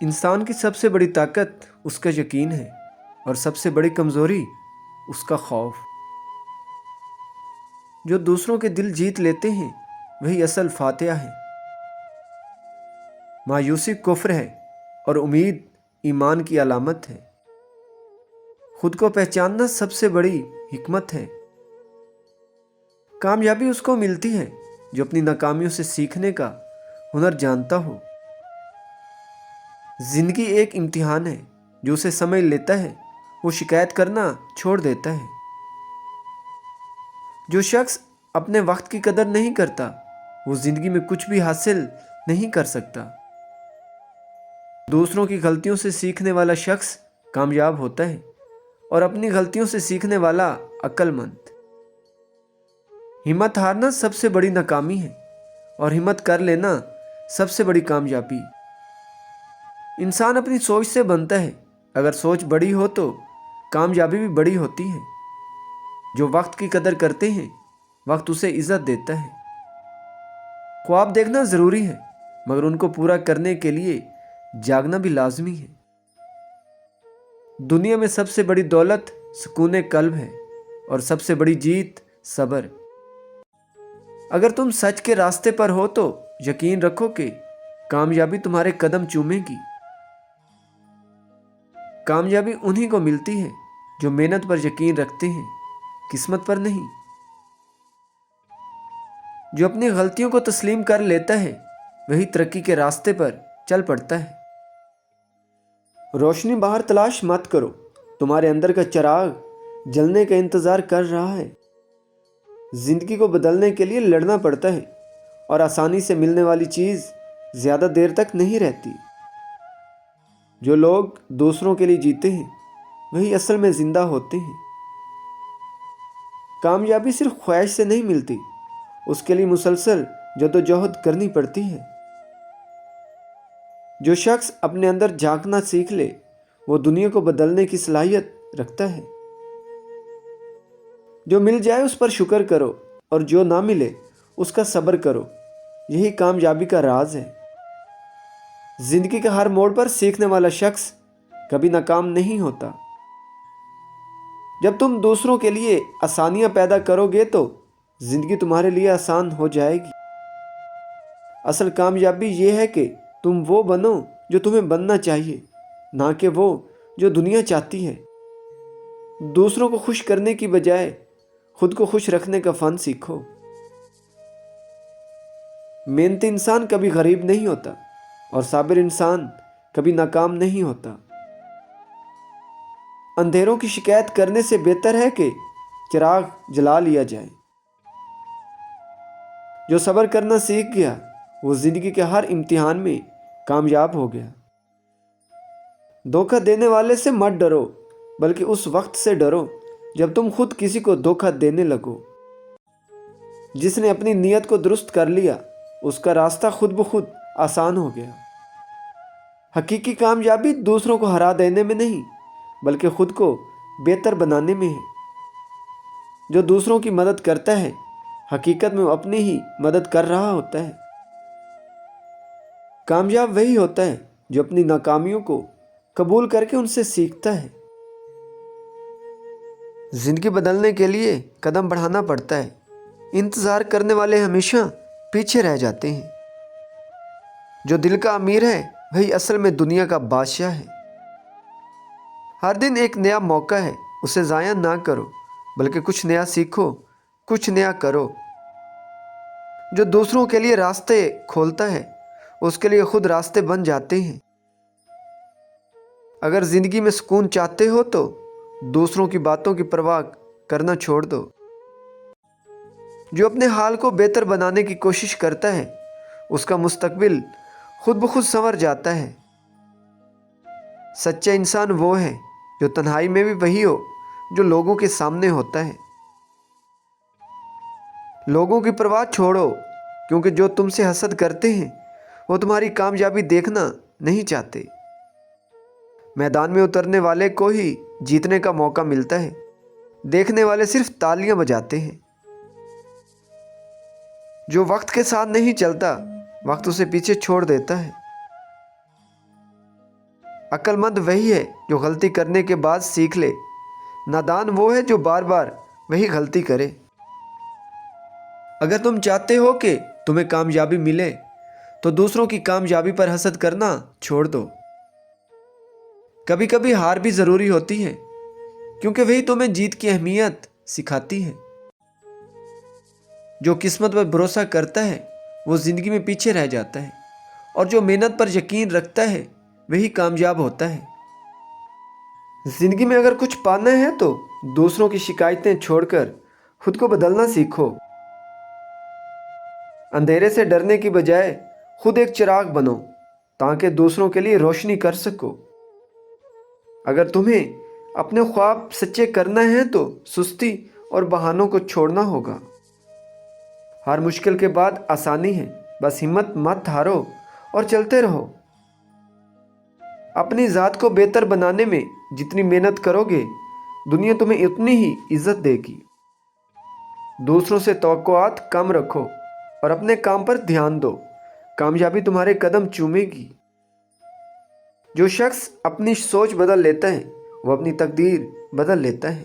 انسان کی سب سے بڑی طاقت اس کا یقین ہے اور سب سے بڑی کمزوری اس کا خوف۔ جو دوسروں کے دل جیت لیتے ہیں وہی اصل فاتح ہیں۔ مایوسی کفر ہے اور امید ایمان کی علامت ہے۔ خود کو پہچاننا سب سے بڑی حکمت ہے۔ کامیابی اس کو ملتی ہے جو اپنی ناکامیوں سے سیکھنے کا ہنر جانتا ہو۔ زندگی ایک امتحان ہے، جو اسے سمجھ لیتا ہے وہ شکایت کرنا چھوڑ دیتا ہے۔ جو شخص اپنے وقت کی قدر نہیں کرتا وہ زندگی میں کچھ بھی حاصل نہیں کر سکتا۔ دوسروں کی غلطیوں سے سیکھنے والا شخص کامیاب ہوتا ہے اور اپنی غلطیوں سے سیکھنے والا عقل مند۔ ہمت ہارنا سب سے بڑی ناکامی ہے اور ہمت کر لینا سب سے بڑی کامیابی۔ انسان اپنی سوچ سے بنتا ہے، اگر سوچ بڑی ہو تو کامیابی بھی بڑی ہوتی ہے۔ جو وقت کی قدر کرتے ہیں وقت اسے عزت دیتا ہے۔ خواب دیکھنا ضروری ہے مگر ان کو پورا کرنے کے لیے جاگنا بھی لازمی ہے۔ دنیا میں سب سے بڑی دولت سکون قلب ہے اور سب سے بڑی جیت صبر۔ اگر تم سچ کے راستے پر ہو تو یقین رکھو کہ کامیابی تمہارے قدم چومے گی۔ کامیابی انہی کو ملتی ہے جو محنت پر یقین رکھتے ہیں، قسمت پر نہیں۔ جو اپنی غلطیوں کو تسلیم کر لیتا ہے وہی ترقی کے راستے پر چل پڑتا ہے۔ روشنی باہر تلاش مت کرو، تمہارے اندر کا چراغ جلنے کا انتظار کر رہا ہے۔ زندگی کو بدلنے کے لیے لڑنا پڑتا ہے اور آسانی سے ملنے والی چیز زیادہ دیر تک نہیں رہتی۔ جو لوگ دوسروں کے لیے جیتے ہیں وہی اصل میں زندہ ہوتے ہیں۔ کامیابی صرف خواہش سے نہیں ملتی، اس کے لیے مسلسل جدوجہد کرنی پڑتی ہے۔ جو شخص اپنے اندر جھانکنا سیکھ لے وہ دنیا کو بدلنے کی صلاحیت رکھتا ہے۔ جو مل جائے اس پر شکر کرو اور جو نہ ملے اس کا صبر کرو، یہی کامیابی کا راز ہے۔ زندگی کے ہر موڑ پر سیکھنے والا شخص کبھی ناکام نہیں ہوتا۔ جب تم دوسروں کے لیے آسانیاں پیدا کرو گے تو زندگی تمہارے لیے آسان ہو جائے گی۔ اصل کامیابی یہ ہے کہ تم وہ بنو جو تمہیں بننا چاہیے، نہ کہ وہ جو دنیا چاہتی ہے۔ دوسروں کو خوش کرنے کی بجائے خود کو خوش رکھنے کا فن سیکھو۔ محنتی انسان کبھی غریب نہیں ہوتا اور صابر انسان کبھی ناکام نہیں ہوتا۔ اندھیروں کی شکایت کرنے سے بہتر ہے کہ چراغ جلا لیا جائے۔ جو صبر کرنا سیکھ گیا وہ زندگی کے ہر امتحان میں کامیاب ہو گیا۔ دھوکہ دینے والے سے مت ڈرو بلکہ اس وقت سے ڈرو جب تم خود کسی کو دھوکہ دینے لگو۔ جس نے اپنی نیت کو درست کر لیا اس کا راستہ خود بخود آسان ہو گیا۔ حقیقی کامیابی دوسروں کو ہرا دینے میں نہیں بلکہ خود کو بہتر بنانے میں ہے۔ جو دوسروں کی مدد کرتا ہے حقیقت میں وہ اپنی ہی مدد کر رہا ہوتا ہے۔ کامیاب وہی ہوتا ہے جو اپنی ناکامیوں کو قبول کر کے ان سے سیکھتا ہے۔ زندگی بدلنے کے لیے قدم بڑھانا پڑتا ہے، انتظار کرنے والے ہمیشہ پیچھے رہ جاتے ہیں۔ جو دل کا امیر ہے وہی اصل میں دنیا کا بادشاہ ہے۔ ہر دن ایک نیا موقع ہے، اسے ضائع نہ کرو بلکہ کچھ نیا سیکھو، کچھ نیا کرو۔ جو دوسروں کے لیے راستے کھولتا ہے اس کے لیے خود راستے بن جاتے ہیں۔ اگر زندگی میں سکون چاہتے ہو تو دوسروں کی باتوں کی پرواہ کرنا چھوڑ دو۔ جو اپنے حال کو بہتر بنانے کی کوشش کرتا ہے اس کا مستقبل خود بخود سنور جاتا ہے۔ سچا انسان وہ ہے جو تنہائی میں بھی وہی ہو جو لوگوں کے سامنے ہوتا ہے۔ لوگوں کی پرواہ چھوڑو کیونکہ جو تم سے حسد کرتے ہیں وہ تمہاری کامیابی دیکھنا نہیں چاہتے۔ میدان میں اترنے والے کو ہی جیتنے کا موقع ملتا ہے، دیکھنے والے صرف تالیاں بجاتے ہیں۔ جو وقت کے ساتھ نہیں چلتا وقت اسے پیچھے چھوڑ دیتا ہے۔ عقل مند وہی ہے جو غلطی کرنے کے بعد سیکھ لے، نادان وہ ہے جو بار بار وہی غلطی کرے۔ اگر تم چاہتے ہو کہ تمہیں کامیابی ملے تو دوسروں کی کامیابی پر حسد کرنا چھوڑ دو۔ کبھی کبھی ہار بھی ضروری ہوتی ہے، کیونکہ وہی تمہیں جیت کی اہمیت سکھاتی ہے۔ جو قسمت پر بھروسہ کرتا ہے وہ زندگی میں پیچھے رہ جاتا ہے، اور جو محنت پر یقین رکھتا ہے وہی کامیاب ہوتا ہے۔ زندگی میں اگر کچھ پانا ہے تو دوسروں کی شکایتیں چھوڑ کر خود کو بدلنا سیکھو۔ اندھیرے سے ڈرنے کی بجائے خود ایک چراغ بنو تاکہ دوسروں کے لیے روشنی کر سکو۔ اگر تمہیں اپنے خواب سچے کرنا ہے تو سستی اور بہانوں کو چھوڑنا ہوگا۔ ہر مشکل کے بعد آسانی ہے، بس ہمت مت ہارو اور چلتے رہو۔ اپنی ذات کو بہتر بنانے میں جتنی محنت کرو گے دنیا تمہیں اتنی ہی عزت دے گی۔ دوسروں سے توقعات کم رکھو اور اپنے کام پر دھیان دو، کامیابی تمہارے قدم چومے گی۔ جو شخص اپنی سوچ بدل لیتا ہے وہ اپنی تقدیر بدل لیتا ہے۔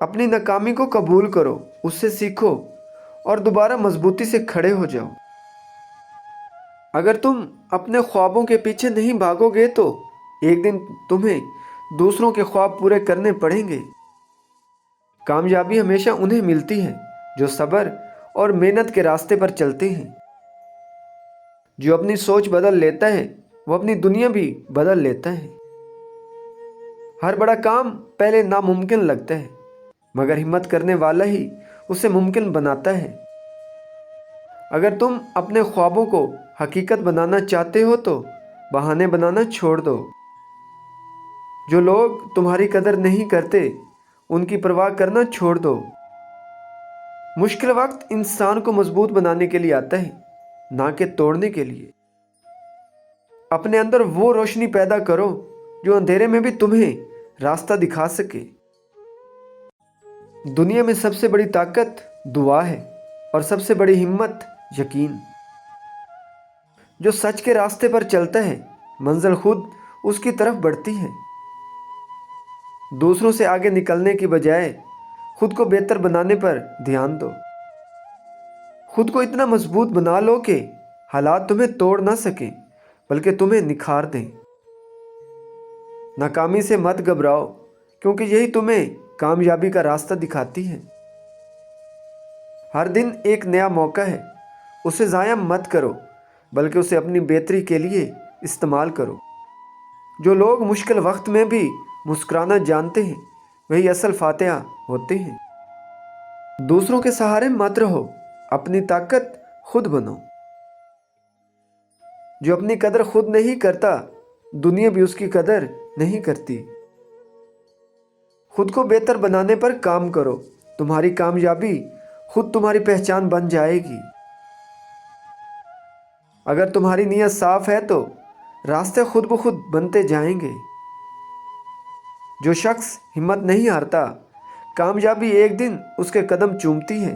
اپنی ناکامی کو قبول کرو، اس سے سیکھو اور دوبارہ مضبوطی سے کھڑے ہو جاؤ۔ اگر تم اپنے خوابوں کے پیچھے نہیں بھاگو گے تو ایک دن تمہیں دوسروں کے خواب پورے کرنے پڑیں گے۔ کامیابی ہمیشہ انہیں ملتی ہے جو صبر اور محنت کے راستے پر چلتے ہیں۔ جو اپنی سوچ بدل لیتا ہے وہ اپنی دنیا بھی بدل لیتا ہے۔ ہر بڑا کام پہلے ناممکن لگتا ہے، مگر ہمت کرنے والا ہی اسے ممکن بناتا ہے۔ اگر تم اپنے خوابوں کو حقیقت بنانا چاہتے ہو تو بہانے بنانا چھوڑ دو۔ جو لوگ تمہاری قدر نہیں کرتے ان کی پرواہ کرنا چھوڑ دو۔ مشکل وقت انسان کو مضبوط بنانے کے لیے آتا ہے، نہ کہ توڑنے کے لیے۔ اپنے اندر وہ روشنی پیدا کرو جو اندھیرے میں بھی تمہیں راستہ دکھا سکے۔ دنیا میں سب سے بڑی طاقت دعا ہے اور سب سے بڑی ہمت یقین۔ جو سچ کے راستے پر چلتا ہے منزل خود اس کی طرف بڑھتی ہے۔ دوسروں سے آگے نکلنے کی بجائے خود کو بہتر بنانے پر دھیان دو۔ خود کو اتنا مضبوط بنا لو کہ حالات تمہیں توڑ نہ سکیں بلکہ تمہیں نکھار دیں۔ ناکامی سے مت گھبراؤ، کیونکہ یہی تمہیں کامیابی کا راستہ دکھاتی ہے۔ ہر دن ایک نیا موقع ہے، اسے ضائع مت کرو بلکہ اسے اپنی بہتری کے لیے استعمال کرو۔ جو لوگ مشکل وقت میں بھی مسکرانا جانتے ہیں وہی اصل فاتح ہوتے ہیں۔ دوسروں کے سہارے مت رہو، اپنی طاقت خود بنو۔ جو اپنی قدر خود نہیں کرتا دنیا بھی اس کی قدر نہیں کرتی۔ خود کو بہتر بنانے پر کام کرو، تمہاری کامیابی خود تمہاری پہچان بن جائے گی۔ اگر تمہاری نیت صاف ہے تو راستے خود بخود بنتے جائیں گے۔ جو شخص ہمت نہیں ہارتا کامیابی ایک دن اس کے قدم چومتی ہے۔